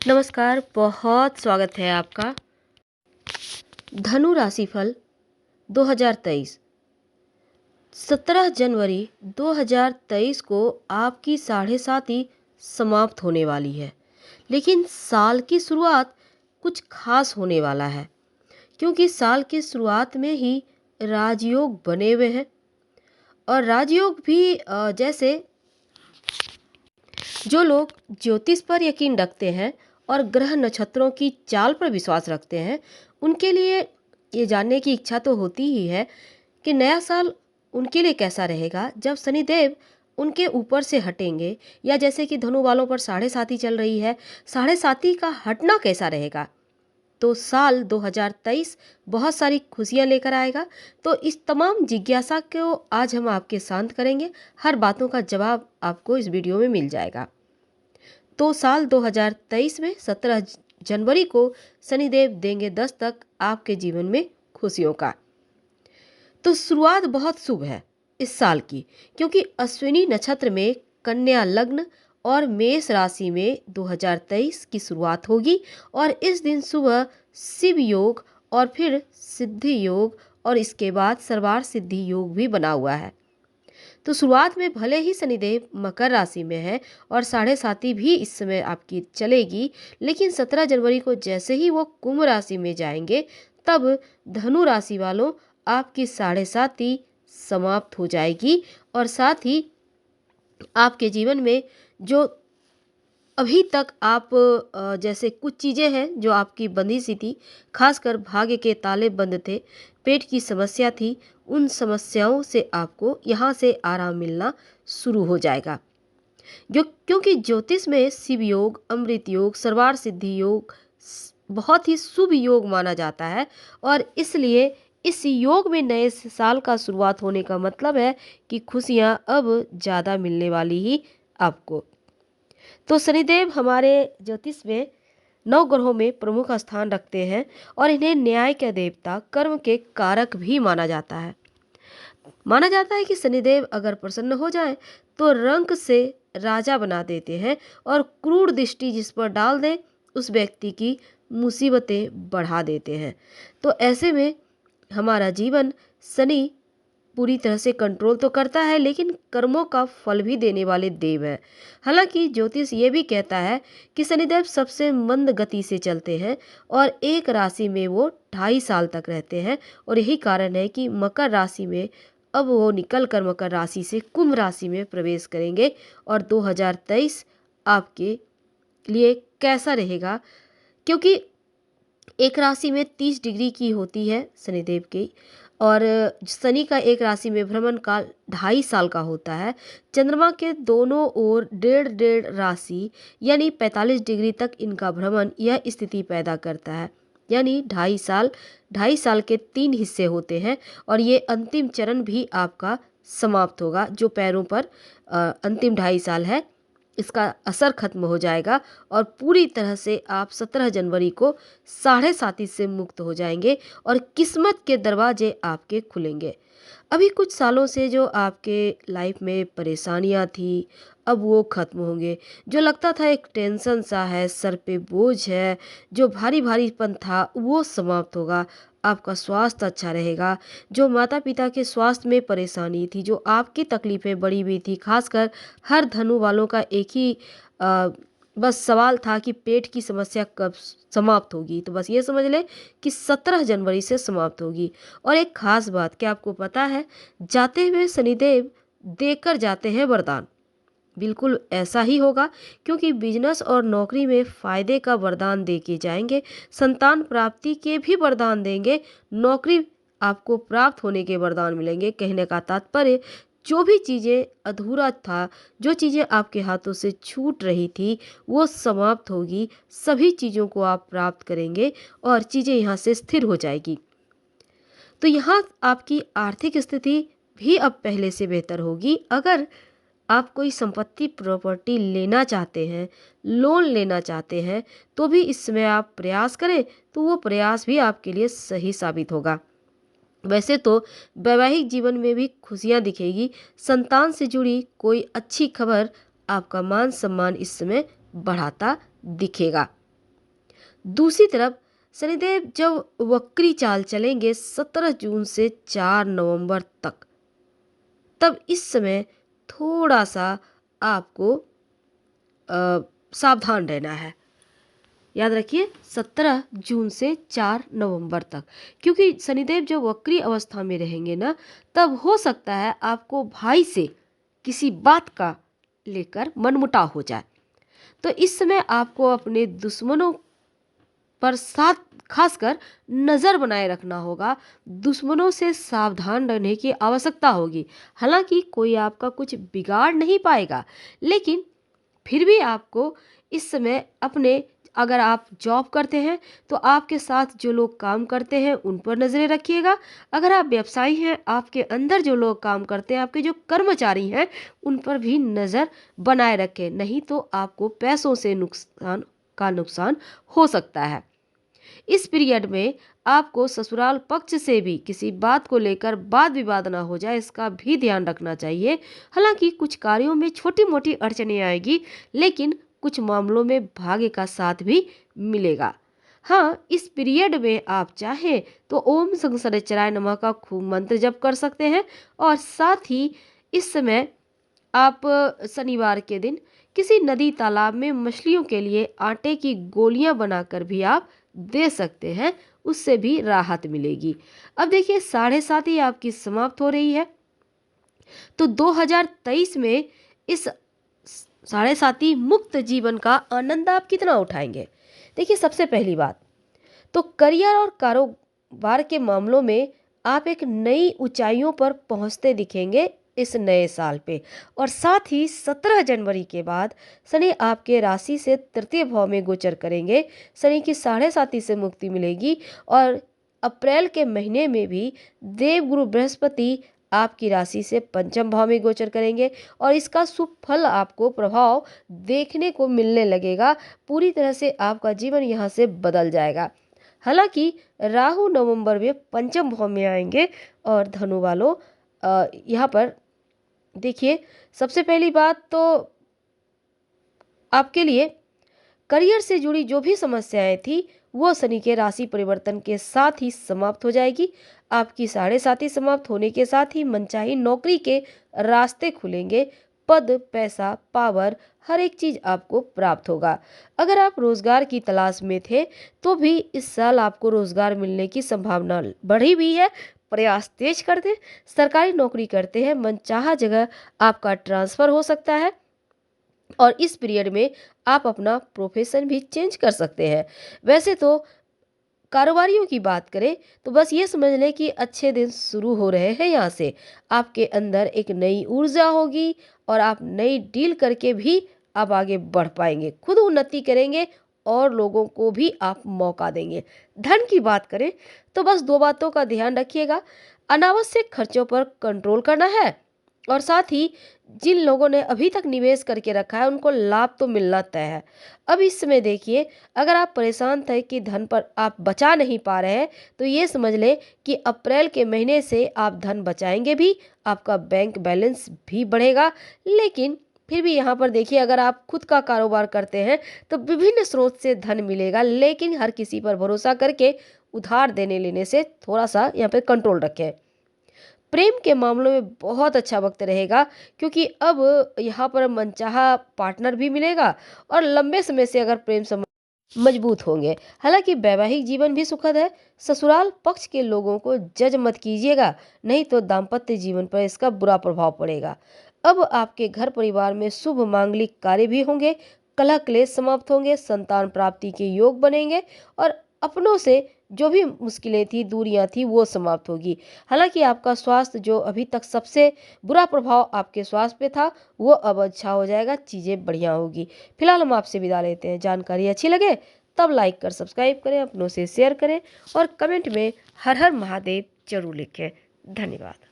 नमस्कार, बहुत स्वागत है आपका। धनु राशिफल 2023। 17 जनवरी 2023 को आपकी साढ़े साती समाप्त होने वाली है। लेकिन साल की शुरुआत कुछ खास होने वाला है, क्योंकि साल की शुरुआत में ही राजयोग बने हुए हैं। और राजयोग भी जैसे जो लोग ज्योतिष पर यकीन रखते हैं और ग्रह नक्षत्रों की चाल पर विश्वास रखते हैं, उनके लिए ये जानने की इच्छा तो होती ही है कि नया साल उनके लिए कैसा रहेगा जब शनिदेव उनके ऊपर से हटेंगे, या जैसे कि धनु वालों पर साढ़े साती चल रही है, साढ़े साती का हटना कैसा रहेगा। तो साल 2023 बहुत सारी खुशियां लेकर आएगा। तो इस तमाम जिज्ञासा को आज हम आपके शांत करेंगे। हर बातों का जवाब आपको इस वीडियो में मिल जाएगा। तो साल 2023 में 17 जनवरी को शनिदेव देंगे दस्तक आपके जीवन में खुशियों का। तो शुरुआत बहुत शुभ है इस साल की, क्योंकि अश्विनी नक्षत्र में कन्या लग्न और मेष राशि में 2023 की शुरुआत होगी। और इस दिन सुबह शिव योग और फिर सिद्धि योग और इसके बाद सर्वार्थ सिद्धि योग भी बना हुआ है। तो शुरुआत में भले ही शनिदेव मकर राशि में है और साढ़े साती भी इस समय आपकी चलेगी, लेकिन 17 जनवरी को जैसे ही वो कुंभ राशि में जाएंगे, तब धनु राशि वालों आपकी साढ़े साती समाप्त हो जाएगी। और साथ ही आपके जीवन में जो अभी तक आप जैसे कुछ चीज़ें हैं जो आपकी बंधी सी थी, खासकर भाग्य के ताले बंद थे, पेट की समस्या थी, उन समस्याओं से आपको यहाँ से आराम मिलना शुरू हो जाएगा। जो क्योंकि ज्योतिष में शिव योग, अमृत योग, सर्वार्थ सिद्धि योग बहुत ही शुभ योग माना जाता है। और इसलिए इस योग में नए साल का शुरुआत होने का मतलब है कि खुशियाँ अब ज़्यादा मिलने वाली ही आपको। तो शनिदेव हमारे ज्योतिष में 9 ग्रहों में प्रमुख स्थान रखते हैं और इन्हें न्याय के देवता, कर्म के कारक भी माना जाता है। माना जाता है कि शनिदेव अगर प्रसन्न हो जाए तो रंक से राजा बना देते हैं और क्रूर दृष्टि जिस पर डाल दें उस व्यक्ति की मुसीबतें बढ़ा देते हैं। तो ऐसे में हमारा जीवन शनि पूरी तरह से कंट्रोल तो करता है, लेकिन कर्मों का फल भी देने वाले देव हैं। हालांकि ज्योतिष ये भी कहता है कि शनिदेव सबसे मंद गति से चलते हैं और एक राशि में वो 2.5 साल तक रहते हैं। और यही कारण है कि मकर राशि में अब वो निकल कर मकर राशि से कुंभ राशि में प्रवेश करेंगे। और 2023 आपके लिए कैसा रहेगा, क्योंकि एक राशि में 30 डिग्री की होती है शनिदेव की, और शनि का एक राशि में भ्रमण काल 2.5 साल का होता है। चंद्रमा के दोनों ओर 1.5 राशि यानी 45 डिग्री तक इनका भ्रमण यह स्थिति पैदा करता है। यानी 2.5 साल, 2.5 साल के 3 हिस्से होते हैं। और ये अंतिम चरण भी आपका समाप्त होगा। जो पैरों पर अंतिम 2.5 साल है, इसका असर खत्म हो जाएगा और पूरी तरह से आप 17 जनवरी को साढ़े साती से मुक्त हो जाएंगे और किस्मत के दरवाजे आपके खुलेंगे। अभी कुछ सालों से जो आपके लाइफ में परेशानियां थी, अब वो खत्म होंगे। जो लगता था एक टेंशन सा है, सर पे बोझ है, जो भारी भारीपन था, वो समाप्त होगा। आपका स्वास्थ्य अच्छा रहेगा। जो माता पिता के स्वास्थ्य में परेशानी थी, जो आपकी तकलीफ़ें बढ़ी हुई थी, खासकर हर धनु वालों का एक ही बस सवाल था कि पेट की समस्या कब समाप्त होगी। तो बस ये समझ लें कि 17 जनवरी से समाप्त होगी। और एक खास बात, क्या आपको पता है, जाते हुए शनिदेव देकर जाते हैं वरदान। बिल्कुल ऐसा ही होगा, क्योंकि बिजनेस और नौकरी में फायदे का वरदान दे के जाएंगे, संतान प्राप्ति के भी वरदान देंगे, नौकरी आपको प्राप्त होने के वरदान मिलेंगे। कहने का तात्पर्य, जो भी चीज़ें अधूरा था, जो चीज़ें आपके हाथों से छूट रही थी, वो समाप्त होगी। सभी चीज़ों को आप प्राप्त करेंगे और चीज़ें यहाँ से स्थिर हो जाएगी। तो यहाँ आपकी आर्थिक स्थिति भी अब पहले से बेहतर होगी। अगर आप कोई संपत्ति प्रॉपर्टी लेना चाहते हैं, लोन लेना चाहते हैं, तो भी इस समय आप प्रयास करें तो वो प्रयास भी आपके लिए सही साबित होगा। वैसे तो वैवाहिक जीवन में भी खुशियां दिखेगी। संतान से जुड़ी कोई अच्छी खबर आपका मान सम्मान इस समय बढ़ाता दिखेगा। दूसरी तरफ शनिदेव जब वक्री चाल चलेंगे 17 जून से 4 नवंबर तक, तब इस समय थोड़ा सा आपको सावधान रहना है। याद रखिए 17 जून से 4 नवंबर तक, क्योंकि शनिदेव जब वक्री अवस्था में रहेंगे ना, तब हो सकता है आपको भाई से किसी बात का लेकर मनमुटाव हो जाए। तो इस समय आपको अपने दुश्मनों पर साथ खासकर नज़र बनाए रखना होगा। दुश्मनों से सावधान रहने की आवश्यकता होगी। हालांकि कोई आपका कुछ बिगाड़ नहीं पाएगा, लेकिन फिर भी आपको इस समय अपने, अगर आप जॉब करते हैं तो आपके साथ जो लोग काम करते हैं उन पर नज़रें रखिएगा। अगर आप व्यवसायी हैं, आपके अंदर जो लोग काम करते हैं, आपके जो कर्मचारी हैं, उन पर भी नज़र बनाए रखें, नहीं तो आपको पैसों से नुकसान हो सकता है। इस पीरियड में आपको ससुराल पक्ष से भी किसी बात को लेकर वाद विवाद ना हो जाए, इसका भी ध्यान रखना चाहिए। हालांकि कुछ कार्यों में छोटी मोटी अड़चनें आएगी, लेकिन कुछ मामलों में भाग्य का साथ भी मिलेगा। हाँ, इस पीरियड में आप चाहें तो ओम शनिश्चराय नमः का खूब मंत्र जप कर सकते हैं, और साथ ही इस समय आप शनिवार के दिन किसी नदी तालाब में मछलियों के लिए आटे की गोलियां बनाकर भी आप दे सकते हैं, उससे भी राहत मिलेगी। अब देखिए 7:30 ही आपकी समाप्त हो रही है, तो 2023 में इस 7:30 मुक्त जीवन का आनंद आप कितना उठाएंगे। देखिए सबसे पहली बात तो करियर और कारोबार के मामलों में आप एक नई ऊंचाइयों पर पहुंचते दिखेंगे इस नए साल पे। और साथ ही 17 जनवरी के बाद शनि आपके राशि से तृतीय भाव में गोचर करेंगे। शनि की 7:30 से मुक्ति मिलेगी, और अप्रैल के महीने में भी देवगुरु बृहस्पति आपकी राशि से पंचम भाव में गोचर करेंगे, और इसका शुभ फल आपको प्रभाव देखने को मिलने लगेगा। पूरी तरह से आपका जीवन यहाँ से बदल जाएगा। हालांकि राहु नवंबर में पंचम भाव में आएंगे। और धनु वालों, यहाँ पर देखिए सबसे पहली बात तो आपके लिए करियर से जुड़ी जो भी समस्याएं थी, वो शनि के राशि परिवर्तन के साथ ही समाप्त हो जाएगी। आपकी 7:30 समाप्त होने के साथ ही मनचाही नौकरी के रास्ते खुलेंगे। पद, पैसा, पावर, हर एक चीज आपको प्राप्त होगा। अगर आप रोजगार की तलाश में थे तो भी इस साल आपको रोजगार मिलने की संभावना बढ़ी हुई है। प्रयास तेज कर दें। सरकारी नौकरी करते हैं, मनचाहा जगह आपका ट्रांसफर हो सकता है, और इस पीरियड में आप अपना प्रोफेशन भी चेंज कर सकते हैं। वैसे तो कारोबारियों की बात करें तो बस ये समझ लें कि अच्छे दिन शुरू हो रहे हैं। यहाँ से आपके अंदर एक नई ऊर्जा होगी, और आप नई डील करके भी आप आगे बढ़ पाएंगे, खुद उन्नति करेंगे, और लोगों को भी आप मौका देंगे। धन की बात करें तो बस दो बातों का ध्यान रखिएगा। अनावश्यक खर्चों पर कंट्रोल करना है, और साथ ही जिन लोगों ने अभी तक निवेश करके रखा है उनको लाभ तो मिलना तय है। अब इस समय देखिए, अगर आप परेशान थे कि धन पर आप बचा नहीं पा रहे हैं, तो ये समझ लें कि अप्रैल के महीने से आप धन बचाएंगे भी, आपका बैंक बैलेंस भी बढ़ेगा। लेकिन फिर भी यहाँ पर देखिए, अगर आप खुद का कारोबार करते हैं तो विभिन्न स्रोत से धन मिलेगा, लेकिन हर किसी पर भरोसा करके उधार देने लेने से थोड़ा सा यहाँ पर कंट्रोल रखें। प्रेम के मामलों में बहुत अच्छा वक्त रहेगा, क्योंकि अब यहाँ पर मनचाहा पार्टनर भी मिलेगा, और लंबे समय से अगर प्रेम संबंध मजबूत होंगे। हालांकि वैवाहिक जीवन भी सुखद है। ससुराल पक्ष के लोगों को जज मत कीजिएगा, नहीं तो दाम्पत्य जीवन पर इसका बुरा प्रभाव पड़ेगा। अब आपके घर परिवार में शुभ मांगलिक कार्य भी होंगे, कलह क्लेश समाप्त होंगे, संतान प्राप्ति के योग बनेंगे, और अपनों से जो भी मुश्किलें थी, दूरियां थी, वो समाप्त होगी। हालांकि आपका स्वास्थ्य, जो अभी तक सबसे बुरा प्रभाव आपके स्वास्थ्य पे था, वो अब अच्छा हो जाएगा, चीज़ें बढ़िया होगी। फिलहाल हम आपसे विदा लेते हैं। जानकारी अच्छी लगे तब लाइक कर सब्सक्राइब करें, अपनों से शेयर करें, और कमेंट में हर हर महादेव जरूर लिखें। धन्यवाद।